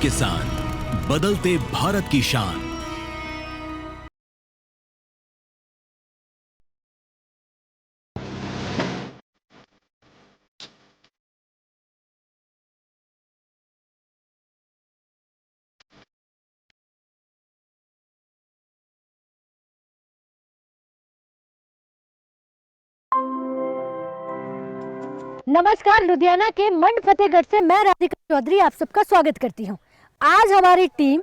किसान, बदलते भारत की शान। नमस्कार, लुधियाना के मंड फतेहगढ़ से मैं राधिका चौधरी आप सबका स्वागत करती हूँ। आज हमारी टीम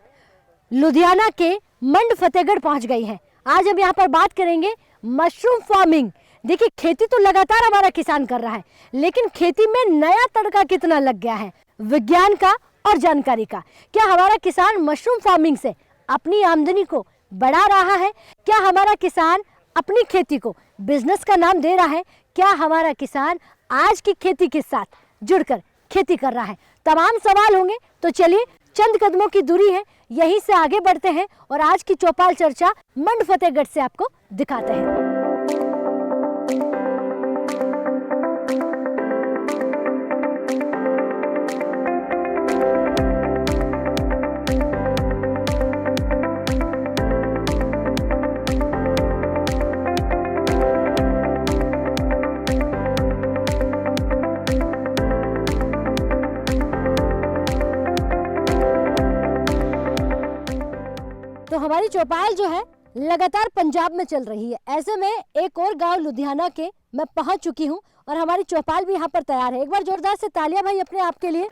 लुधियाना के मंड फतेहगढ़ पहुँच गई है। आज हम यहाँ पर बात करेंगे मशरूम फार्मिंग। देखिए, खेती तो लगातार हमारा किसान कर रहा है, लेकिन खेती में नया तड़का कितना लग गया है, विज्ञान का और जानकारी का। क्या हमारा किसान मशरूम फार्मिंग से अपनी आमदनी को बढ़ा रहा है? क्या हमारा किसान अपनी खेती को बिजनेस का नाम दे रहा है? क्या हमारा किसान आज की खेती के साथ जुड़कर खेती कर रहा है? तमाम सवाल होंगे, तो चलिए चंद कदमों की दूरी है, यहीं से आगे बढ़ते हैं और आज की चौपाल चर्चा मंड फतेहगढ़ से आपको दिखाते हैं। तो हमारी चौपाल जो है लगातार पंजाब में चल रही है। ऐसे में एक और गांव लुधियाना के मैं पहुंच चुकी हूं और हमारी चौपाल भी यहां पर तैयार है। एक बार जोरदार से तालियां भाई अपने आप के लिए,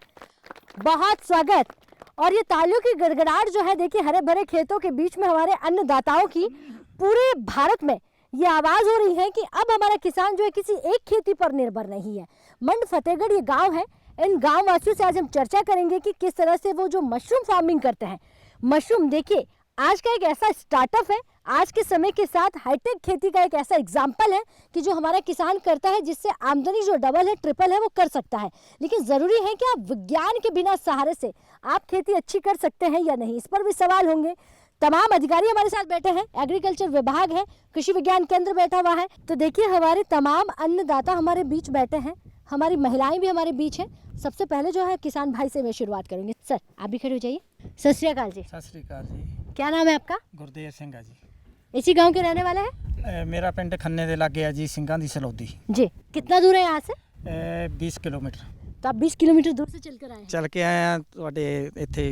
बहुत स्वागत। और ये तालियों की गड़गड़ाहट जो है, देखिए हरे भरे खेतों के बीच में हमारे अन्नदाताओं की पूरे भारत में ये आवाज़ हो रही है कि अब हमारा किसान जो है किसी एक खेती पर निर्भर नहीं है। मंड फतेहगढ़ ये गाँव है। इन गाँव वासियों से आज हम चर्चा करेंगे कि किस तरह से वो जो मशरूम फार्मिंग करते हैं। मशरूम देखिए आज का एक ऐसा स्टार्टअप है, आज के समय के साथ हाईटेक खेती का एक ऐसा एग्जाम्पल है कि जो हमारा किसान करता है, जिससे आमदनी जो डबल है, ट्रिपल है, वो कर सकता है। लेकिन ज़रूरी है कि आप विज्ञान के बिना सहारे से आप खेती अच्छी कर सकते हैं या नहीं, इस पर भी सवाल होंगे। तमाम अधिकारी हमारे साथ बैठे हैं, एग्रीकल्चर विभाग है, कृषि विज्ञान केंद्र बैठा हुआ है। तो देखिए हमारे तमाम अन्नदाता हमारे बीच बैठे हैं, हमारी महिलाएं भी हमारे बीच हैं। सबसे पहले जो है किसान भाई से मैं शुरुआत करूंगी। सर आप भी खड़े हो जाइए। सत श्री अकाल जी। सत श्री अकाल जी। क्या नाम है आपका? गुरदेव सिंह जी। इसी गांव के रहने वाले हैं? मेरा पिंड खन्ने दे लागे है जी, सिंघां दी सलौदी जी। कितना दूर है यहाँ से? 20 किलोमीटर। तो आप 20 किलोमीटर दूर से चल कर आए हैं? चल के आए हैं ਤੁਹਾਡੇ ਇੱਥੇ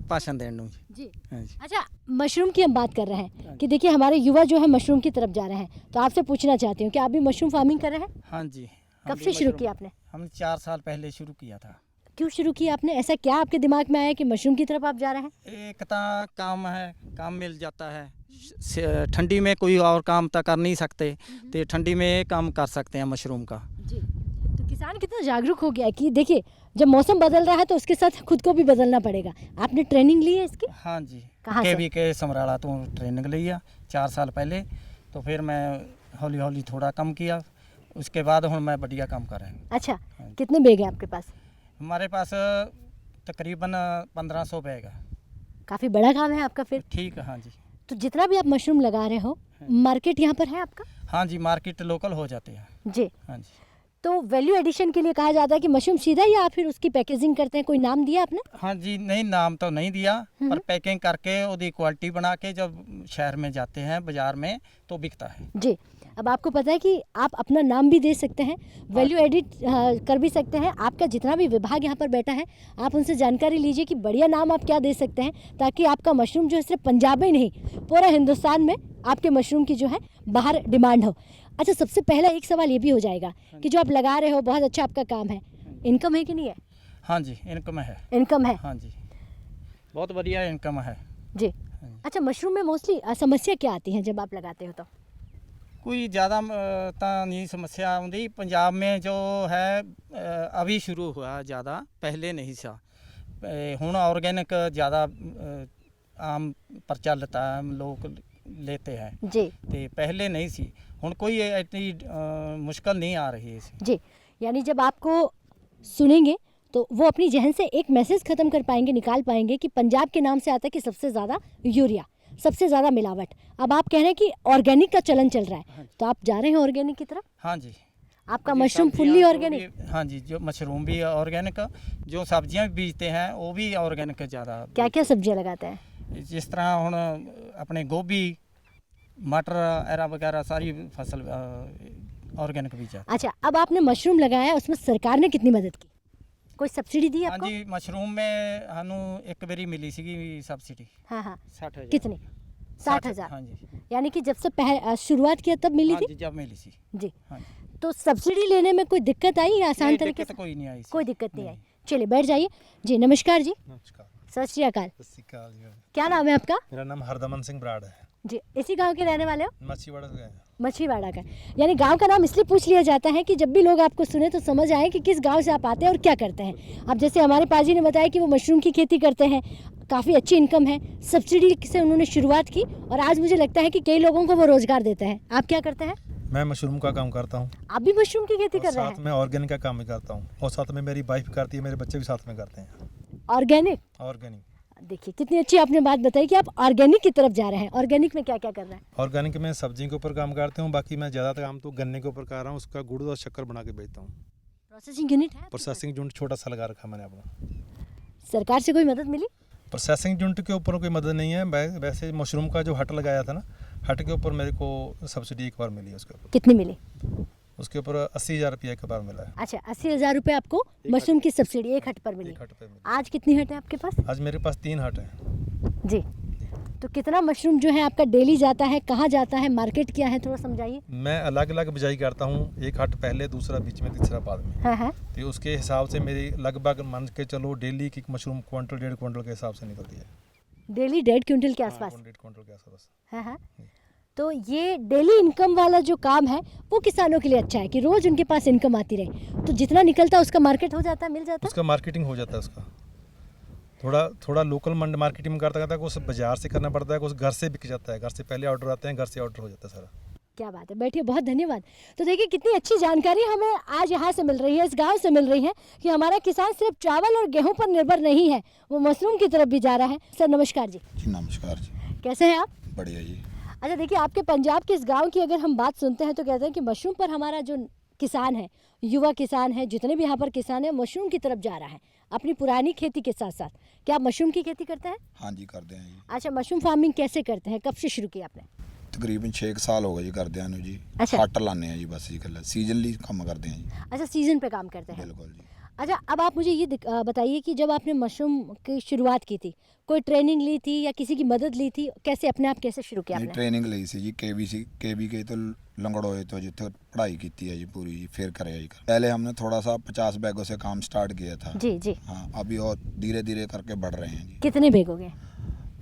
भाषण देने ਨੂੰ जी। हाँ जी। अच्छा, मशरूम की हम बात कर रहे हैं कि देखिए हमारे युवा जो है मशरूम की तरफ जा रहे हैं, तो आपसे पूछना चाहती हूँ कि आप भी मशरूम फार्मिंग कर रहे हैं? हाँ जी। कब से शुरू किया आपने? हमने 4 साल पहले शुरू किया था। क्यों शुरू किया आपने? ऐसा क्या आपके दिमाग में आया कि मशरूम की तरफ आप जा रहे हैं? एक तो काम है, काम मिल जाता है। ठंडी में कोई और काम तो कर नहीं सकते, तो ठंडी में काम कर सकते हैं मशरूम का। जी। तो किसान कितना जागरूक हो गया है कि देखिए जब मौसम बदल रहा है तो उसके साथ खुद को भी बदलना पड़ेगा। आपने ट्रेनिंग ली है इसकी? हाँ जी। कहाँ से? KV के समराला तो ट्रेनिंग ली है 4 साल पहले। तो फिर मैं हौली हौली थोड़ा कम किया, उसके बाद हम मैं बढ़िया काम कर रहा हूँ। अच्छा, कितने बैग हैं आपके पास? हमारे पास तकरीबन 1500 बैग है। काफ़ी बड़ा काम है आपका फिर। ठीक है। हाँ जी। तो जितना भी आप मशरूम लगा रहे हो, मार्केट यहाँ पर है आपका? हाँ जी, मार्केट लोकल हो जाते हैं। जी। हाँ जी। तो वैल्यू एडिशन के लिए कहा जाता है कि मशरूम सीधा या फिर उसकी पैकेजिंग करते हैं, कोई नाम दिया आपने? हाँ जी, नहीं नाम तो नहीं दिया, पर पैकिंग करके उसकी क्वालिटी बना के जब शहर में जाते हैं बाज़ार में तो बिकता है। जी। अब आपको पता है कि आप अपना नाम भी दे सकते हैं, वैल्यू एडिट कर भी सकते हैं। आपका जितना भी विभाग यहाँ पर बैठा है, आप उनसे जानकारी लीजिए कि बढ़िया नाम आप क्या दे सकते हैं, ताकि आपका मशरूम जो है सिर्फ पंजाब में ही नहीं, पूरा हिंदुस्तान में आपके मशरूम की जो है बाहर डिमांड हो। अच्छा, सबसे पहला एक सवाल ये भी हो जाएगा कि जो आप लगा रहे हो, बहुत अच्छा आपका काम है, इनकम है कि नहीं है? हाँ जी, इनकम है। इनकम है? हाँ जी, बहुत बढ़िया इनकम है जी। अच्छा, मशरूम में मोस्टली समस्या क्या आती है जब आप लगाते हो? तो कोई ज़्यादा तो नहीं समस्या आती पंजाब में, जो है अभी शुरू हुआ, ज़्यादा पहले नहीं था। हुण ऑर्गेनिक ज़्यादा आम प्रचलित है, लोग लेते हैं जी। तो पहले नहीं सी, हुण कोई इतनी मुश्किल नहीं आ रही है इसे। जी, यानी जब आपको सुनेंगे तो वो अपनी जहन से एक मैसेज ख़त्म कर पाएंगे, निकाल पाएंगे कि पंजाब के नाम से आता है कि सबसे ज़्यादा यूरिया, सबसे ज़्यादा मिलावट। अब आप कह रहे हैं कि ऑर्गेनिक का चलन चल रहा है, तो आप जा रहे हैं ऑर्गेनिक की तरफ? हाँ जी। आपका जी, मशरूम सब्जियां फुल्ली जो ऑर्गेनिक? भी- हाँ जी, जो मशरूम भी ऑर्गेनिक, जो सब्जियां भी बीजते हैं वो भी ऑर्गेनिक ज़्यादा। क्या क्या सब्जियां लगाते हैं? जिस तरह ਹੁਣ अपने गोभी, मटर एरा वगैरह सारी फसल ऑर्गेनिक बीजा। अच्छा, अब आपने मशरूम लगाया, उसमें सरकार ने कितनी मदद की? कोई सब्सिडी दी हाँ आपको? जी, मशरूम में ਸਾਨੂੰ ਇੱਕ ਵਾਰੀ ਮਿਲੀ ਸੀਗੀ ਸਬਸਿਡੀ हाँ हाँ। 60,000। कितनी? 60,000। हाँ जी। यानी कि जब से शुरुआत किया तब मिली हाँ थी? जी, जब मिली सी। जी। हाँ जी। तो सब्सिडी लेने में कोई दिक्कत आई या आसान नहीं, तरीके दिक्कत से? कोई नहीं आई सी। कोई दिक्कत नहीं आई। चलिए बैठ जाइए जी। नमस्कार जी। नमस्कार। सत श्री अकाल। सत श्री अकाल जी। क्या नाम है आपका? मेरा नाम हरदमन सिंह बराड़ है। जी, इसी गांव के रहने वाले हो? मच्छीवाड़ा से गए हैं। मछलीवाड़ा का। यानी गांव का नाम इसलिए पूछ लिया जाता है कि जब भी लोग आपको सुने तो समझ आए कि किस गांव से आप आते हैं और क्या करते हैं। अब जैसे हमारे पाजी ने बताया कि वो मशरूम की खेती करते हैं, काफ़ी अच्छी इनकम है, सब्सिडी से उन्होंने शुरुआत की और आज मुझे लगता है कि कई लोगों को वो रोजगार देते हैं। आप क्या करते हैं? मैं मशरूम का काम करता हूँ आप भी मशरूम की खेती और कर रहे साथ हैं? में ऑर्गेनिक का काम भी करता हूँ और साथ में मेरी वाइफ करती है, मेरे बच्चे भी साथ में करते हैं ऑर्गेनिक? ऑर्गेनिक। देखिए कितनी अच्छी आपने बात बताई कि आप ऑर्गेनिक की तरफ जा रहे हैं। ऑर्गेनिक में क्या क्या कर रहे हैं? ऑर्गेनिक में सब्जी के ऊपर काम करते हूँ, बाकी मैं ज़्यादातर काम तो गन्ने के ऊपर कर रहा हूँ, उसका गुड़ और शक्कर बना के बेचता हूँ। प्रोसेसिंग यूनिट है आपके पास? प्रोसेसिंग यूनिट छोटा सा लगा रखा मैंने अपना। सरकार से कोई मदद मिली? प्रोसेसिंग यूनिट के ऊपर कोई मदद नहीं है। वैसे मशरूम का जो हट लगाया था ना, हट के ऊपर मेरे को सब्सिडी एक बार मिली है। उसके ऊपर कितनी मिली? उसके ऊपर 80,000 रुपये एक बार मिला है। अच्छा, 80,000 रुपये आपको मशरूम की सब्सिडी एक हट पर मिली। एक हट पे मिली। आज कितनी हट है आपके पास? आज मेरे पास 3 हट हैं। जी। तो कितना मशरूम जो है आपका डेली जाता है, कहाँ जाता है, मार्केट क्या है, थोड़ा समझाइए। मैं अलग अलग बिजाई करता हूँ, एक हट पहले, दूसरा बीच में, तीसरा बाद में। हाँ हाँ। तो उसके हिसाब से मेरी लगभग मान के चलो डेली की मशरूम क्विंटल 1.5 क्विंटल के हिसाब से निकलती है। डेली 1.5 क्विंटल के आसपास? 1.5 क्विंटल के आसपास। हाँ हाँ। तो ये डेली इनकम वाला जो काम है वो किसानों के लिए अच्छा है कि रोज उनके पास इनकम आती रहे, तो जितना निकलता है उसका मार्केट हो जाता है, मिल जाता है। उसका मार्केटिंग हो जाता है। उसका थोड़ा लोकल मंडी मार्केटिंग करता है, कुछ बाजार से करना पड़ता है, कुछ घर से बिक जाता है। घर से पहले ऑर्डर आते हैं, घर से ऑर्डर हो जाता है सारा। क्या बात है, बैठिए, बहुत धन्यवाद। तो देखिए कितनी अच्छी जानकारी हमें आज यहाँ से मिल रही है, इस गांव से मिल रही है कि हमारा किसान सिर्फ चावल और गेहूं पर निर्भर नहीं है, वो मशरूम की तरफ भी जा रहा है। सर नमस्कार जी। जी नमस्कार जी। कैसे हैं आप? बढ़िया जी। अच्छा देखिए, आपके पंजाब के इस गांव की अगर हम बात सुनते हैं तो कहते हैं कि मशरूम पर हमारा जो किसान है, युवा किसान है, जितने भी यहाँ पर किसान है, मशरूम की तरफ जा रहा है अपनी पुरानी खेती के साथ साथ। क्या आप मशरूम की खेती करते हैं? हाँ जी करते हैं जी। अच्छा, मशरूम फार्मिंग कैसे करते हैं, कब से शुरू किया आपने? तकरीबन 6 साल हो गए जी करदਿਆਂ ਨੂੰ जी। अच्छा। हट लाने हैं जी बस जी, कल सीजनली काम करते हैं जी। अच्छा, सीजन पे काम करते हैं। बिल्कुल जी। अच्छा, अब आप मुझे ये बताइए कि जब आपने मशरूम की शुरुआत की थी, कोई ट्रेनिंग ली थी या किसी की मदद ली थी, कैसे अपने आप कैसे शुरू किया नहीं आपने? ट्रेनिंग ਲਈ ਸੀ ਜੀ केबीके तो लंगड़ोए तो जिथे पढ़ाई की है जी पूरी जी, फिर करे जी। पहले हमने थोड़ा सा 50 बैगों से काम स्टार्ट किया था। जी जी। हाँ, अभी और धीरे धीरे करके बढ़ रहे हैं जी। कितने बैग हो गए?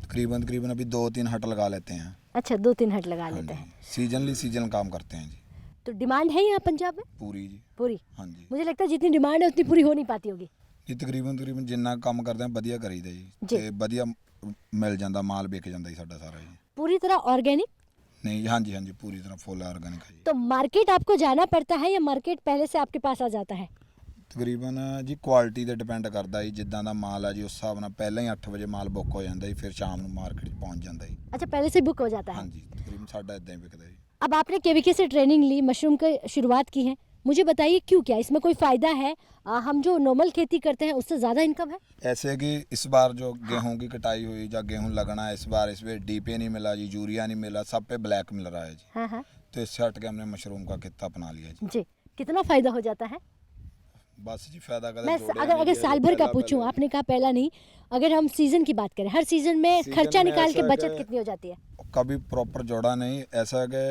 तकरीबन अभी 2-3 हट लगा लेते हैं। अच्छा, 2-3 हट लगा हाँ लेते हैं। जी, सीजनली सीजन काम करते हैं जी। तो डिमांड है यहाँ पंजाब में पूरी जी। पूरी? हाँ जी। मुझे लगता है जितनी डिमांड है उतनी पूरी हो नहीं पाती होगी। ਜੀ ਤਕਰੀਬਨ ਜਿੰਨਾ ਕੰਮ ਕਰਦੇ ਆ ਵਧੀਆ ਕਰੀਦਾ ਜੀ। ਜੀ ਤੇ ਵਧੀਆ ਮਿਲ ਜਾਂਦਾ, ਮਾਲ ਵਿਕ ਜਾਂਦਾ ਜੀ ਸਾਡਾ ਸਾਰਾ ਜੀ। पूरी तरह ऑर्गेनिक? नहीं हाँ जी पूरी तरह फुल ऑर्गेनिक है जी। तो मार्केट आपको जाना पड़ता है या मार्केट पहले से आपके पास आ जाता है? ਤਕਰੀਬਨ ਜੀ ਕੁਆਲਿਟੀ ਤੇ ਡਿਪੈਂਡ ਕਰਦਾ ਜੀ, ਜਿੱਦਾਂ ਦਾ ਮਾਲ ਆ ਜੀ ਉਸ ਹਿਸਾਬ ਨਾਲ ਪਹਿਲਾਂ ਹੀ 8 ਵਜੇ ਮਾਲ ਬੁੱਕ ਹੋ ਜਾਂਦਾ ਜੀ, ਫਿਰ ਸ਼ਾਮ ਨੂੰ ਮਾਰਕੀਟ 'ਚ ਪਹੁੰਚ ਜਾਂਦਾ ਜੀ। अच्छा, पहले से बुक हो जाता है। ਹਾਂਜੀ ਤਕਰੀਬਨ ਸਾਡਾ ਇਦਾਂ ਹੀ ਵਿਕਦਾ ਜੀ। अब आपने केवीके से ट्रेनिंग ली, मशरूम की शुरुआत की है, मुझे बताइए क्यों, क्या इसमें कोई फ़ायदा है? हम जो नॉर्मल खेती करते हैं उससे ज़्यादा इनकम है? ऐसे कि इस बार जो गेहूं की कटाई हुई या गेहूं लगना है, इस बार इसमें डीपी नहीं मिला जी, यूरिया नहीं मिला, सब पे ब्लैक मिल रहा है जी। हाँ हाँ तो इससे हट के हमने मशरूम का कितना अपना लिया जी। जी। कितना फ़ायदा हो जाता है? बस जी फायदा का मैं अगर साल भर का पूछूं, आपने कहा पहला नहीं, अगर हम सीजन की बात करें, हर सीजन में सीजन खर्चा में निकाल के ऐसा बचत है कितनी हो जाती है? कभी प्रॉपर जोड़ा नहीं, ऐसा है कि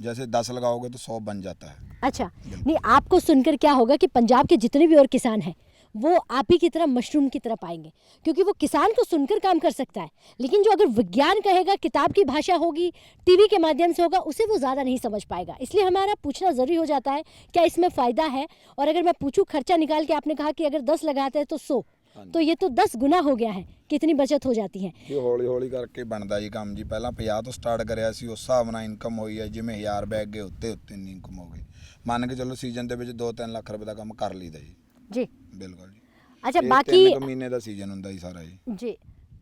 जैसे 10 लगाओगे तो 100 बन जाता है। अच्छा, नहीं आपको सुनकर क्या होगा कि पंजाब के जितने भी और किसान हैं वो आप ही की तरह मशरूम की तरफ आएंगे, क्योंकि वो किसान को सुनकर काम कर सकता है, लेकिन जो अगर विज्ञान कहेगा, किताब की भाषा होगी, टीवी के माध्यम से होगा, उसे वो ज़्यादा नहीं समझ पाएगा। इसलिए हमारा पूछना ज़रूरी हो जाता है क्या इसमें फ़ायदा है। और अगर मैं पूछूं खर्चा निकाल के, आपने कहा कि अगर 10 लगाते हैं तो 100, तो ये तो 10 गुना हो गया है, कितनी बचत हो जाती है। ਇਹ ਹੌਲੀ ਹੌਲੀ ਕਰਕੇ ਬਣਦਾ ਜੀ ਕੰਮ ਜੀ। ਪਹਿਲਾਂ 50 ਤੋਂ ਸਟਾਰਟ ਕਰਿਆ ਸੀ, ਉਸ ਹਿਸਾਬ ਨਾਲ ਇਨਕਮ ਹੋਈ ਹੈ, ਜਿਵੇਂ 1000 ਬੈਗ ਗਏ ਉੱਤੇ ਇੰਨੀ ਇਨਕਮ ਹੋ ਗਈ। ਮੰਨ ਕੇ ਚੱਲੋ ਸੀਜ਼ਨ ਦੇ ਵਿੱਚ 2-3 ਲੱਖ ਰੁਪਏ ਦਾ ਕੰਮ ਕਰ ਲਈਦਾ ਜੀ। जी। ਬਿਲਕੁਲ ਜੀ। अच्छा, ਇਹ बाकी 3 ਮਹੀਨੇ ਦਾ ਸੀਜ਼ਨ ਹੁੰਦਾ ਜੀ ਸਾਰਾ ਜੀ। जी,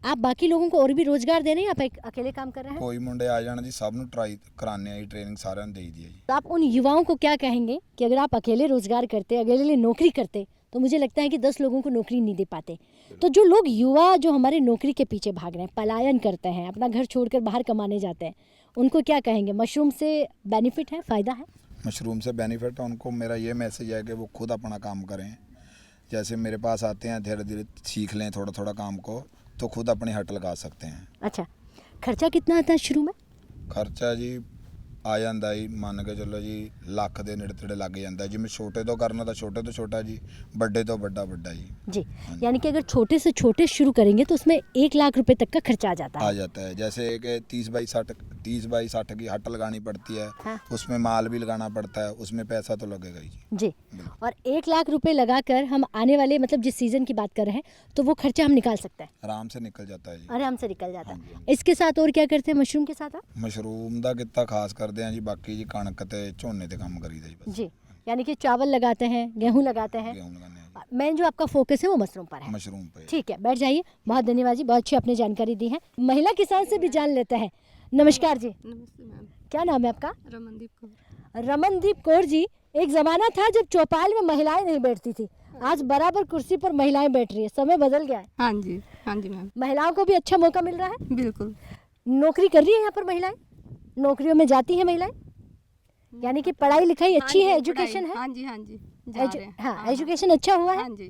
आप बाकी लोगों को और भी रोजगार दे रहे हैं या आप अकेले काम कर रहे हैं? ਕੋਈ ਮੁੰਡੇ ਆ ਜਾਣ ਜੀ, ਸਭ ਨੂੰ ਟਰਾਈ ਕਰਾਉਂਦੇ ਆ ਜੀ, ਟ੍ਰੇਨਿੰਗ ਸਾਰਿਆਂ ਨੂੰ ਦੇਈਦੀ ਹੈ ਜੀ। तो आप उन युवाओं को क्या कहेंगे कि अगर आप अकेले रोजगार करते, अकेले नौकरी करते, तो मुझे लगता है कि 10 लोगों को नौकरी नहीं दे पाते। तो जो लोग युवा जो हमारे नौकरी के पीछे भाग रहे हैं, पलायन करते हैं, अपना घर छोड़कर बाहर कमाने जाते हैं, उनको क्या कहेंगे? मशरूम से बेनिफिट है, फ़ायदा है? मशरूम से बेनिफिट है उनको, मेरा ये मैसेज है कि वो खुद अपना काम करें। जैसे मेरे पास आते हैं, धीरे धीरे सीख लें थोड़ा थोड़ा काम को, तो खुद अपनी हट लगा सकते हैं। अच्छा, खर्चा कितना आता है शुरू में? ਖਰਚਾ ਜੀ ਆ ਜਾਂਦਾ ਜੀ, ਮੰਨ ਕੇ ਚੱਲੋ ਜੀ ਲੱਖ ਦੇ ਨੇੜੇ ਤੇੜੇ ਲੱਗ ਜਾਂਦਾ। ਜਿਵੇਂ ਛੋਟੇ ਤੋਂ ਕਰਨਾ ਤਾਂ ਛੋਟੇ ਤੋਂ ਛੋਟਾ ਜੀ, ਵੱਡੇ ਤੋਂ ਵੱਡਾ ਵੱਡਾ ਜੀ। जी, यानी कि अगर छोटे से छोटे शुरू करेंगे तो उसमें 1 लाख रुपए तक का खर्चा आ जाता आ है। जाता है। जैसे कि 30 बाई 60 की हट लगानी पड़ती है, हाँ। उसमें माल भी लगाना पड़ता है, उसमें पैसा तो लगेगा ही जी। जी, बिल्कुल। और 1 लाख रुपए लगाकर हम आने वाले मतलब जिस सीजन की बात कर रहे हैं तो वो खर्चा हम निकाल सकते हैं, आराम से निकल जाता है जी। आराम से निकल जाता हाँ जी, है। हाँ इसके साथ और क्या करते हैं मशरूम के साथ आप? ਮਸ਼ਰੂਮ ਦਾ ਕਿੱਤਾ ਖਾਸ ਕਰਦੇ ਆ ਜੀ, ਬਾਕੀ ਜੀ ਕਣਕ ਤੇ ਝੋਨੇ ਤੇ ਕੰਮ ਕਰੀਦਾ ਜੀ ਬਸ। जी, यानी कि चावल लगाते हैं, गेहूं लगाते हैं। गेहूं लगाने हैं मेन जो आपका फोकस है वो मशरूम पर जी, है। मशरूम पे। ठीक है, बैठ जाइए। बहुत धन्यवाद जी, बहुत अच्छी आपने जानकारी दी है। महिला किसान से भी जान लेते हैं। नमस्कार जी, नमस्ते मैम। क्या नाम है आपका? रमनदीप कौर। रमनदीप कौर जी, एक ज़माना था जब चौपाल में महिलाएं नहीं बैठती थी, आज बराबर कुर्सी पर महिलाएं बैठ रही है, समय बदल गया है। हाँ जी मैम, महिलाओं को भी अच्छा मौका मिल रहा है। बिल्कुल। नौकरी कर रही है यहाँ पर महिलाएं, नौकरियों में जाती हैं महिलाएं, यानी कि पढ़ाई लिखाई अच्छी है, एजुकेशन है। हाँ जी जा रहे हैं। हाँ, एजुकेशन अच्छा हुआ है। हाँ जी।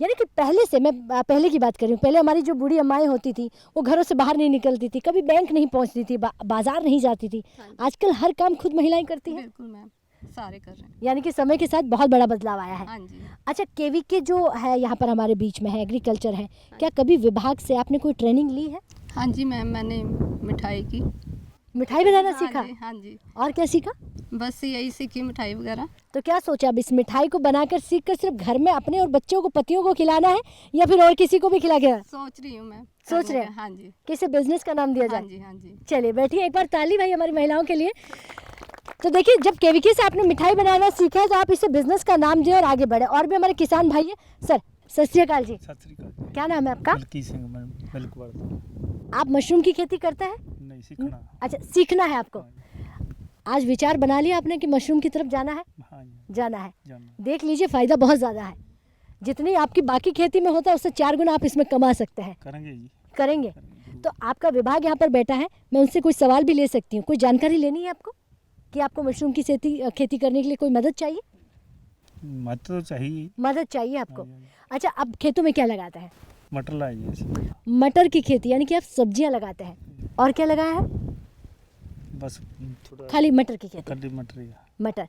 यानी कि पहले से, मैं पहले की बात कर रही हूँ, पहले हमारी जो बूढ़ी अम्माएं होती थी वो घरों से बाहर नहीं निकलती थी, कभी बैंक नहीं पहुँचती थी, बाजार नहीं जाती थी। आजकल हर काम खुद महिलाएं करती हैं, बिल्कुल मैम, सारे कर रहे हैं। यानी कि समय के साथ बहुत बड़ा बदलाव आया है। हाँ जी। अच्छा, केवी के जो है यहाँ पर हमारे बीच में है, एग्रीकल्चर है, क्या कभी विभाग से आपने कोई ट्रेनिंग ली है? हाँ जी मैम, मैंने मिठाई की। मिठाई बनाना सीखा? हाँ जी। और क्या सीखा? बस यही सीखी, मिठाई वगैरह। तो क्या सोचा अब इस मिठाई को बनाकर सीखकर सिर्फ घर में अपने और बच्चों को, पतियों को खिलाना है या फिर और किसी को भी खिला के? सोच रही हूँ मैं। सोच रहे हैं? हैं? हाँ जी। किसी बिजनेस का नाम दिया हाँ जाए? जी। हाँ जी। चलिए बैठिए, एक बार ताली भाई हमारी महिलाओं के लिए। तो देखिए, जब केवीके से आपने मिठाई बनाना सीखा है तो आप इसे बिजनेस का नाम दें और आगे बढ़े। और भी हमारे किसान भाई है। सर, सत श्री अकाल जी, सत श्री अकाल। क्या नाम है आपका? मलकी सिंह मिल्कवर्ड। आप मशरूम की खेती करते हैं? नहीं सीखना। अच्छा, सीखना है आपको। आज विचार बना लिया आपने कि मशरूम की तरफ जाना है? हाँ जी, जाना है। जाना। देख लीजिए, फ़ायदा बहुत ज़्यादा है। जितनी आपकी बाकी खेती में होता है उससे 4 गुना आप इसमें कमा सकते हैं। करेंगे जी। करेंगे। तो आपका विभाग यहाँ पर बैठा है, मैं उनसे कोई सवाल भी ले सकती हूँ? कोई जानकारी लेनी है आपको कि आपको मशरूम की खेती करने के लिए कोई मदद चाहिए? मत तो चाहिए। मदद चाहिए आपको। हाँ जी। अच्छा, अब खेतों में क्या लगाते हैं? मटर लाइए ऐसे। मटर की खेती, यानी कि आप सब्जियां लगाते हैं। और क्या लगाया है? बस थोड़ा खाली मटर की खेती? कड्डी मटर ही। मटर।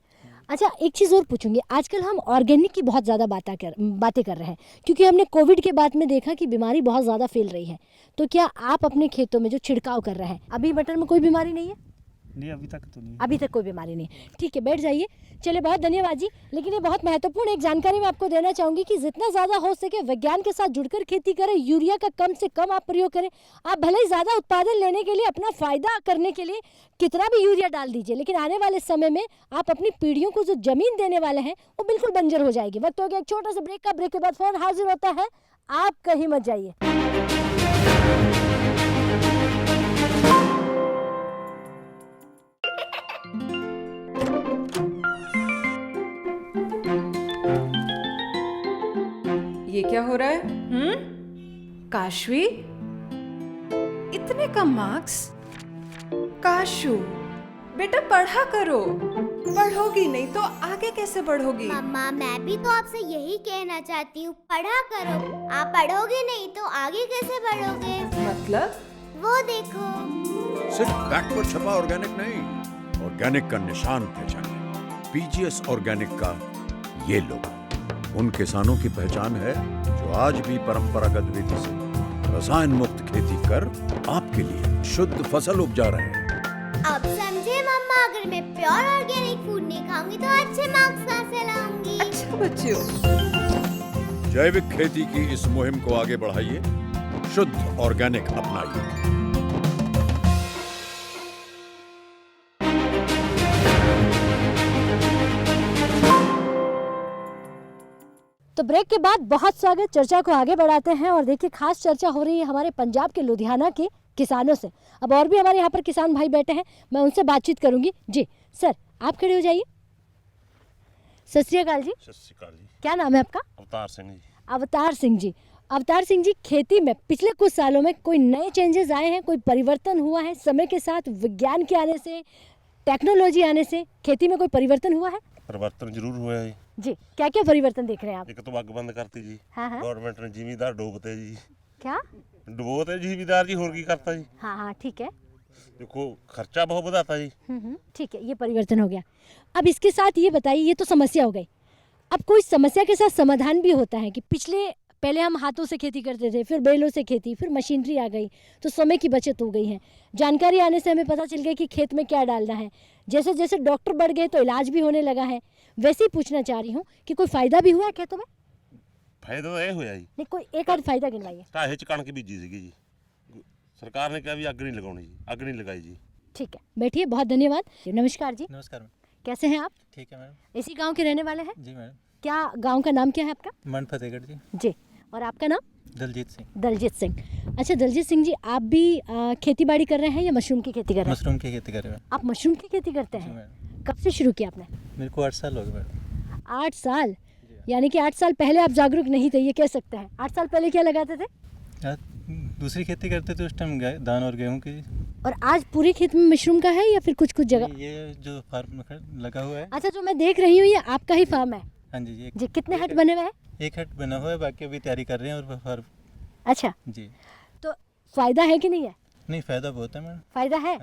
अच्छा, एक चीज़ और पूछूंगी, आजकल हम ऑर्गेनिक की बहुत ज़्यादा बातें कर रहे हैं, क्योंकि हमने कोविड के बाद में देखा कि बीमारी बहुत ज़्यादा फैल रही है। तो क्या आप अपने खेतों में जो छिड़काव कर रहे हैं, अभी मटर में कोई बीमारी नहीं है? नहीं, अभी तक तो नहीं। अभी तक कोई बीमारी नहीं। ठीक है, बैठ जाइए। चलिए, बहुत धन्यवाद जी। लेकिन ये बहुत महत्वपूर्ण एक जानकारी मैं आपको देना चाहूँगी कि जितना ज़्यादा हो सके विज्ञान के साथ जुड़कर खेती करें, यूरिया का कम से कम आप प्रयोग करें। आप भले ही ज़्यादा उत्पादन लेने के लिए, अपना फ़ायदा करने के लिए कितना भी यूरिया डाल दीजिए, लेकिन आने वाले समय में आप अपनी पीढ़ियों को जो ज़मीन देने वाले हैं वो बिल्कुल बंजर हो जाएगी। वक्त हो गया एक छोटा सा ब्रेक का। ब्रेक के बाद फ़ौरन हाजिर होता है, आप कहीं मत जाइए। ये क्या हो रहा है? काशवी, इतने कम मार्क्स? काशू, बेटा पढ़ा करो। पढ़ोगी नहीं तो आगे कैसे बढ़ोगी? मम्मा, मैं भी तो आपसे यही कहना चाहती हूँ, पढ़ा करो। आप पढ़ोगे नहीं तो आगे कैसे बढ़ोगे? मतलब? वो देखो। सिर्फ बैक पर छपा ऑर्गेनिक नहीं, ऑर्गेनिक का निशान पहचाने। पीजीएस ऑर्गेनिक का ये लोगो उन किसानों की पहचान है जो आज भी परंपरागत विधि से रसायन मुक्त खेती कर आपके लिए शुद्ध फसल उपजा रहे हैं। अब समझे मम्मा, अगर मैं प्योर ऑर्गेनिक फूड नहीं खाऊंगी तो अच्छे मार्क्स कहाँ से लाऊंगी? अच्छा बच्चों, जैविक खेती की इस मुहिम को आगे बढ़ाइए, शुद्ध ऑर्गेनिक अपनाइए। तो ब्रेक के बाद बहुत स्वागत, चर्चा को आगे बढ़ाते हैं और देखिए खास चर्चा हो रही है हमारे पंजाब के लुधियाना के किसानों से। अब और भी हमारे यहाँ पर किसान भाई बैठे हैं, मैं उनसे बातचीत करूंगी। जी सर, आप खड़े हो जाइए। सत श्री अकाल जी। सत श्री अकाल जी। क्या नाम है आपका? अवतार सिंह जी। अवतार सिंह जी। अवतार सिंह जी, खेती में पिछले कुछ सालों में कोई नए चेंजेस आए हैं, कोई परिवर्तन हुआ है समय के साथ, विज्ञान के आने से, टेक्नोलॉजी आने से खेती में कोई परिवर्तन हुआ है? परिवर्तन जरूर हुआ है जी। क्या क्या परिवर्तन देख रहे हैं आप? एक तो अग बंद करती जी। हाँ हाँ। गवर्नमेंट ने जिमीदार डोबते जी। क्या डुबोते जिमीदार जी, होर की करता जी। हाँ हाँ ठीक है। देखो खर्चा बहुत बढ़ाता जी। ठीक है, ये परिवर्तन हो गया। अब इसके साथ ये बताइए, ये तो समस्या हो गई, अब कोई समस्या के साथ समाधान भी होता है कि पहले हम हाथों से खेती करते थे, फिर बैलों से खेती, फिर मशीनरी आ गई तो समय की बचत हो गई है। जानकारी आने से हमें पता चल गया कि खेत में क्या डालना है। जैसे जैसे डॉक्टर बढ़ गए तो इलाज भी होने लगा है। वैसे ही पूछना चाह रही हूँ कि कोई फायदा भी हुआ है खेतों में? फायदा तो ये हुआ जी। नहीं, कोई एक आध फायदा गिनवाइए। ढाई कणक बीजी सी जी, सरकार ने कहा भी अग नहीं लगानी जी, अग नहीं लगाई जी। ठीक है, बैठिए, बहुत धन्यवाद। नमस्कार जी। नमस्कार मैम। कैसे हैं आप? ठीक है मैम। इसी गांव के रहने वाले हैं? जी मैडम। क्या गांव का नाम क्या है आपका? मंड फतेहगढ़ जी। जी। और आपका नाम? दलजीत सिंह। दलजीत सिंह। अच्छा दलजीत सिंह जी, आप भी खेती बाड़ी कर रहे हैं या मशरूम की खेती कर रहे हैं? मशरूम की खेती कर रहे हैं। आप मशरूम की खेती करते हैं? कब से शुरू किया आपने? मेरे को 8 साल हो गए मैडम। 8 साल? यानी कि 8 साल पहले आप जागरूक नहीं थे, ये कह सकते हैं। 8 साल पहले क्या लगाते थे? दूसरी खेती करते थे उस टाइम, धान और गेहूँ की। और आज पूरे खेत में मशरूम का है या फिर कुछ कुछ जगह? ये जो फार्म लगा हुआ है। अच्छा, जो मैं देख रही हूँ ये आपका ही फार्म है? हाँ जी जी। कितने हट बने हुए हैं? 1 हट बना हुआ है, बाकी अभी तैयारी कर रहे हैं और फार्म। अच्छा जी। तो फायदा है कि नहीं है? नहीं, फायदा बहुत है मैडम। फायदा है।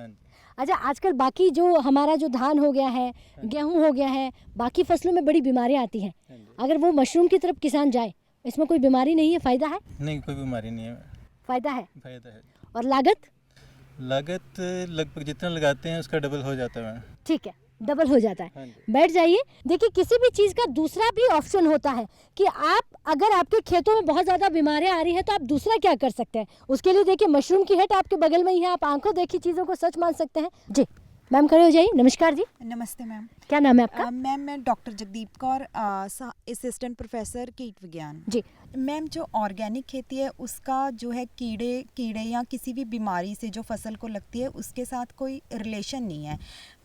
अच्छा, आजकल बाकी जो हमारा जो धान हो गया है, गेहूं हो गया है, बाकी फसलों में बड़ी बीमारियां आती हैं, अगर वो मशरूम की तरफ किसान जाए, इसमें कोई बीमारी नहीं है, फायदा है? नहीं, कोई बीमारी नहीं है। फायदा है। फायदा है। और लागत? लागत लगभग जितना लगाते हैं उसका डबल हो जाता है। ठीक है, डबल हो जाता है। बैठ जाइए। देखिए, किसी भी चीज़ का दूसरा भी ऑप्शन होता है कि आप अगर आपके खेतों में बहुत ज़्यादा बीमारियां आ रही हैं तो आप दूसरा क्या कर सकते हैं। उसके लिए देखिए मशरूम की हट आपके बगल में ही है, आप आंखों देखी चीज़ों को सच मान सकते हैं। जी मैम, खड़े हो जाइए। नमस्कार जी। नमस्ते मैम। क्या नाम है आपका? मैम, मैं doctor Jagdeep Kaur, assistant professor कीट विज्ञान। जी मैम, जो ऑर्गेनिक खेती है उसका जो है कीड़े या किसी भी बीमारी से जो फसल को लगती है उसके साथ कोई रिलेशन नहीं है।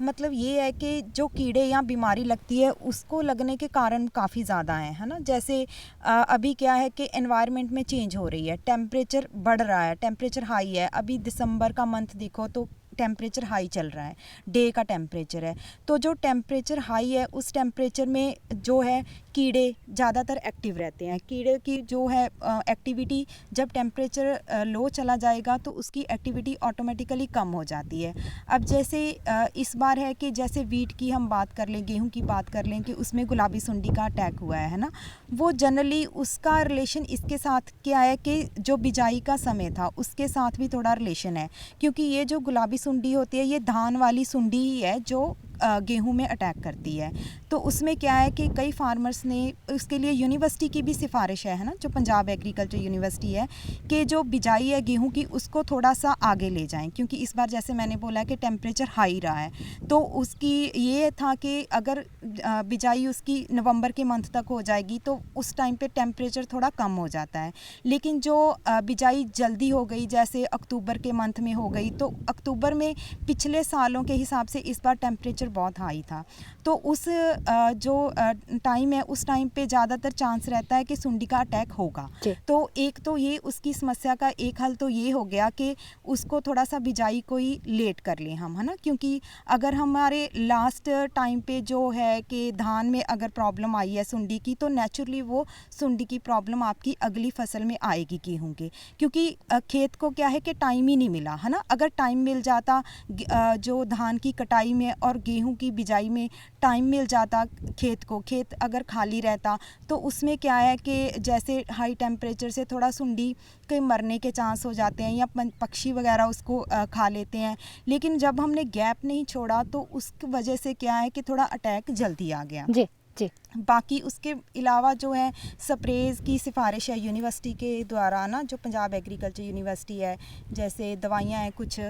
मतलब ये है कि जो कीड़े या बीमारी लगती है उसको लगने के कारण काफ़ी ज़्यादा हैं, है ना। जैसे अभी क्या है कि एनवायरनमेंट में चेंज हो रही है, टेम्परेचर बढ़ रहा है, टेम्परेचर हाई है। अभी दिसंबर का मंथ देखो तो टेम्परेचर हाई चल रहा है, डे का टेम्परेचर है। तो जो टेम्परेचर हाई है उस टेम्परेचर में जो है कीड़े ज़्यादातर एक्टिव रहते हैं। कीड़े की जो है एक्टिविटी, जब टेम्परेचर लो चला जाएगा तो उसकी एक्टिविटी ऑटोमेटिकली कम हो जाती है। अब जैसे इस बार है कि जैसे वीट की हम बात कर लें, गेहूं की बात कर लें कि उसमें गुलाबी सुंडी का अटैक हुआ है ना। वो जनरली उसका रिलेशन इसके साथ क्या है कि जो बिजाई का समय था उसके साथ भी थोड़ा रिलेशन है, क्योंकि ये जो गुलाबी सुंडी होती है ये धान वाली सुंडी ही है जो गेहूं में अटैक करती है। तो उसमें क्या है कि कई फार्मर्स ने, उसके लिए यूनिवर्सिटी की भी सिफारिश है ना, जो पंजाब एग्रीकल्चर यूनिवर्सिटी है, कि जो बिजाई है गेहूं की उसको थोड़ा सा आगे ले जाएं, क्योंकि इस बार जैसे मैंने बोला कि टेम्परेचर हाई रहा है। तो उसकी ये था कि अगर बिजाई उसकी नवंबर के मंथ तक हो जाएगी तो उस टाइम पे टेम्परेचर थोड़ा कम हो जाता है। लेकिन जो बिजाई जल्दी हो गई, जैसे अक्टूबर के मंथ में हो गई, तो अक्टूबर में पिछले सालों के हिसाब से इस बार टेम्परेचर बहुत हाई था। तो उस जो टाइम है उस टाइम पे ज़्यादातर चांस रहता है कि सुंडी का अटैक होगा। तो एक तो ये उसकी समस्या का एक हल तो ये हो गया कि उसको थोड़ा सा बिजाई को ही लेट कर लें हम, है ना। क्योंकि अगर हमारे लास्ट टाइम पे जो है कि धान में अगर प्रॉब्लम आई है सुंडी की, तो नेचुरली वो सुंडी की प्रॉब्लम आपकी अगली फसल में आएगी गेहूँ के, क्योंकि खेत को क्या है कि टाइम ही नहीं मिला, है ना। अगर टाइम मिल जाता जो धान की कटाई में और गेहूं की बिजाई में टाइम मिल जाता खेत को, खेत अगर खाली रहता तो उसमें क्या है कि जैसे हाई टेम्परेचर से थोड़ा सुंडी के मरने के चांस हो जाते हैं या पक्षी वगैरह उसको खा लेते हैं। लेकिन जब हमने गैप नहीं छोड़ा तो उसकी वजह से क्या है कि थोड़ा अटैक जल्दी आ गया। जी जी। बाकी उसके अलावा जो है स्प्रेज की सिफारिश है यूनिवर्सिटी के द्वारा ना, जो पंजाब एग्रीकल्चर यूनिवर्सिटी है, जैसे दवाइयाँ हैं कुछ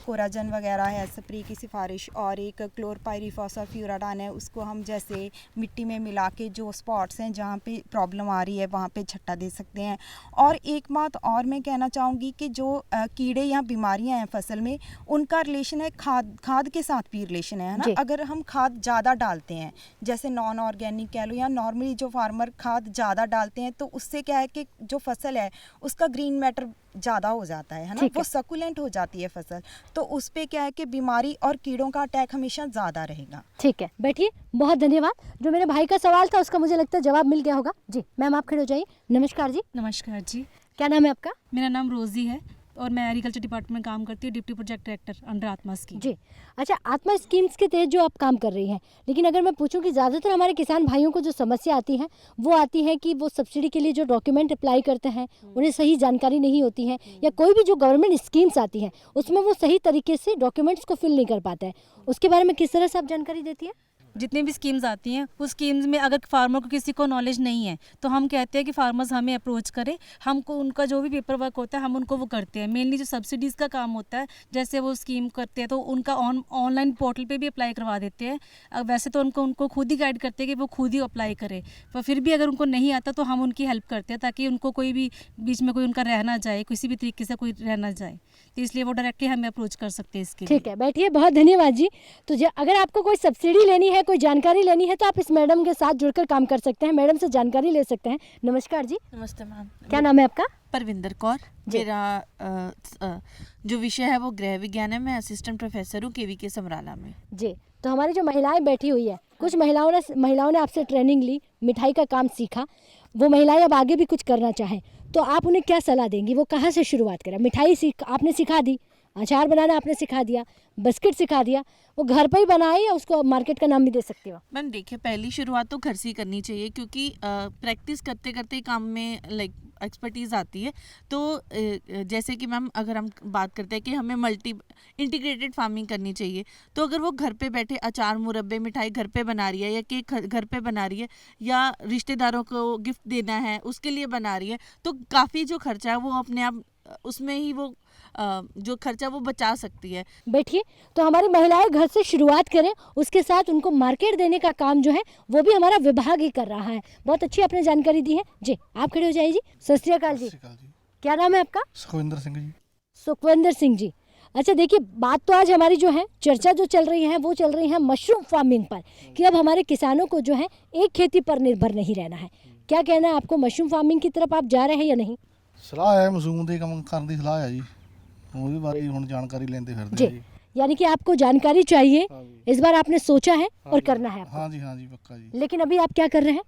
कोराजन वगैरह है स्प्रे की सिफारिश, और एक क्लोरपायरीफॉसफ्यूराडान है, उसको हम जैसे मिट्टी में मिला के जो स्पॉट्स हैं जहाँ पे प्रॉब्लम आ रही है वहाँ पे छट्टा दे सकते हैं। और एक बात और मैं कहना चाहूँगी कि जो कीड़े या बीमारियाँ हैं फसल में, उनका रिलेशन है खाद के साथ भी रिलेशन है ना। अगर हम खाद ज़्यादा डालते हैं, जैसे नॉन ऑर्गेनिक कह लो या नॉर्मली जो फार्मर खाद ज़्यादा डालते हैं, तो उससे क्या है कि जो फसल है उसका ग्रीन मैटर ज़्यादा हो जाता है ना, वो सकुलेंट हो जाती है फसल, तो उस पे क्या है कि बीमारी और कीड़ों का अटैक हमेशा ज़्यादा रहेगा। ठीक है, बैठिए, बहुत धन्यवाद। जो मेरे भाई का सवाल था उसका मुझे लगता है जवाब मिल गया होगा। जी मैम, आप खड़े हो जाइए। नमस्कार जी। नमस्कार जी। क्या नाम है आपका? मेरा नाम रोजी है और मैं एग्रीकल्चर डिपार्टमेंट में काम करती हूँ, डिप्टी प्रोजेक्ट डायरेक्टर अंडर आत्मा स्कीम। जी अच्छा, आत्मा स्कीम्स के तहत जो आप काम कर रही हैं, लेकिन अगर मैं पूछूं कि ज़्यादातर हमारे किसान भाइयों को जो समस्या आती है वो आती है कि वो सब्सिडी के लिए जो डॉक्यूमेंट अप्लाई करते हैं उन्हें सही जानकारी नहीं होती है, या कोई भी जो गवर्नमेंट स्कीम्स आती हैं उसमें वो सही तरीके से डॉक्यूमेंट्स को फिल नहीं कर पाते हैं। उसके बारे में किस तरह से आप जानकारी देती हैं? जितनी भी स्कीम्स आती हैं उस स्कीम्स में अगर फार्मर को किसी को नॉलेज नहीं है तो हम कहते हैं कि फार्मर्स हमें अप्रोच करें, हमको उनका जो भी पेपर वर्क होता है हम उनको वो करते हैं। मेनली जो सब्सिडीज़ का काम होता है, जैसे वो स्कीम करते हैं तो उनका ऑनलाइन पोर्टल पे भी अप्लाई करवा देते हैं। वैसे तो उनको खुद ही गाइड करते हैं कि वो खुद ही अप्लाई करें, पर फिर भी अगर उनको नहीं आता तो हम उनकी हेल्प करते हैं ताकि उनको कोई भी बीच में कोई उनका रह ना जाए, किसी भी तरीके से कोई रह ना जाए, तो इसलिए वो डायरेक्टली हमें अप्रोच कर सकते हैं इसके लिए। ठीक है, बैठिए, बहुत धन्यवाद जी। तो अगर आपको कोई सब्सिडी लेनी है, कोई जानकारी लेनी है, तो आप इस मैडम के साथ जुड़कर काम कर सकते हैं, मैडम से जानकारी ले सकते हैं। नमस्कार जी। नमस्ते मैम। क्या नाम है आपका? परविंदर कौर। मेरा जो विषय है वो गृह विज्ञान है। मैं असिस्टेंट प्रोफेसर हूँ KVK समराला में। जी, तो हमारी जो महिलाएं बैठी हुई है, कुछ महिलाओं ने आपसे ट्रेनिंग ली, मिठाई का काम सीखा, वो महिलाएं अब आगे भी कुछ करना चाहें तो आप उन्हें क्या सलाह देंगी? वो कहाँ से शुरुआत करें? मिठाई आपने सिखा दी, अचार बनाना आपने सिखा दिया, बिस्किट सिखा दिया, वो घर पे ही बनाए या उसको मार्केट का नाम भी दे सकते हो? मैम देखिए, पहली शुरुआत तो घर से ही करनी चाहिए, क्योंकि प्रैक्टिस करते करते काम में एक्सपर्टीज़ आती है। तो जैसे कि मैम अगर हम बात करते हैं कि हमें इंटीग्रेटेड फार्मिंग करनी चाहिए, तो अगर वो घर पे बैठे अचार, मुरब्बे, मिठाई घर पे बना रही है, या केक घर पे बना रही है, या रिश्तेदारों को गिफ्ट देना है उसके लिए बना रही है, तो काफ़ी जो खर्चा है वो अपने आप उसमें ही वो जो खर्चा वो बचा सकती है। बैठिए, तो हमारी महिलाएं घर से शुरुआत करें, उसके साथ उनको मार्केट देने का काम जो है वो भी हमारा विभाग ही कर रहा है। बहुत अच्छी आपने जानकारी दी है जी। आप खड़े हो जाइए जी। सत श्री अकाल जी। क्या नाम है आपका? सुखविंदर सिंह जी। सुखविंदर सिंह जी। अच्छा देखिए, बात तो आज हमारी जो है चर्चा जो चल रही है वो चल रही है मशरूम फार्मिंग पर, कि अब हमारे किसानों को जो है एक खेती पर निर्भर नहीं रहना है। क्या कहना है आपको, मशरूम फार्मिंग की तरफ आप जा रहे हैं या नहीं? सलाह है मशरूम ਦੇ ਕੰਮ ਕਰਨ ਦੀ ਸਲਾਹ ਹੈ ਜੀ, ਉਹਦੇ ਬਾਰੇ ਹੁਣ ਜਾਣਕਾਰੀ ਲੈਂਦੇ ਫਿਰਦੇ जी। यानी कि आपको जानकारी चाहिए, इस बार आपने सोचा है और करना है आपको। हाँ जी पक्का जी। लेकिन अभी आप क्या कर रहे हैं?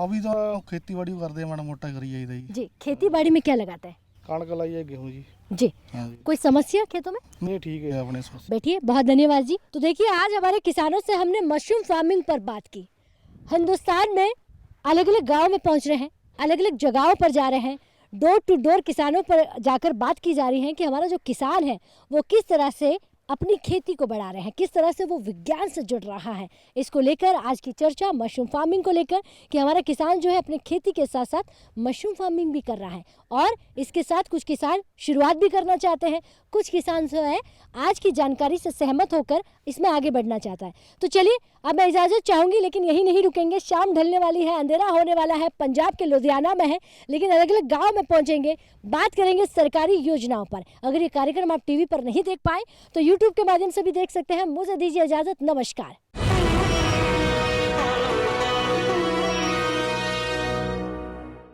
अभी तो खेतीबाड़ी करते हैं, माड़ा मोटा करी जाइदा जी। जी, खेतीबाड़ी में क्या लगाते हैं? कणक लाई है, गेहूँ जी। जी। कोई समस्या खेतों में? नहीं, ठीक है अपने। बैठिए, बहुत धन्यवाद जी। तो देखिए, आज हमारे किसानों से हमने मशरूम फार्मिंग पर बात की। हिंदुस्तान में अलग अलग गाँव में पहुँच रहे हैं, अलग अलग जगहों पर जा रहे हैं, डोर टू डोर किसानों पर जाकर बात की जा रही है कि हमारा जो किसान है वो किस तरह से अपनी खेती को बढ़ा रहे हैं, किस तरह से वो विज्ञान से जुड़ रहा है। इसको लेकर आज की चर्चा मशरूम फार्मिंग को लेकर, कि हमारा किसान जो है अपने खेती के साथ साथ मशरूम फार्मिंग भी कर रहा है, और इसके साथ कुछ किसान शुरुआत भी करना चाहते हैं, कुछ किसान जो है आज की जानकारी से सहमत होकर इसमें आगे बढ़ना चाहता है। तो चलिए, अब मैं इजाज़त चाहूँगी, लेकिन यही नहीं रुकेंगे। शाम ढलने वाली है, अंधेरा होने वाला है, पंजाब के लुधियाना में है, लेकिन अलग अलग गाँव में पहुँचेंगे, बात करेंगे सरकारी योजनाओं पर। अगर ये कार्यक्रम आप TV पर नहीं देख पाए तो YouTube के माध्यम से भी देख सकते हैं। मुझे दीजिए इजाज़त, नमस्कार।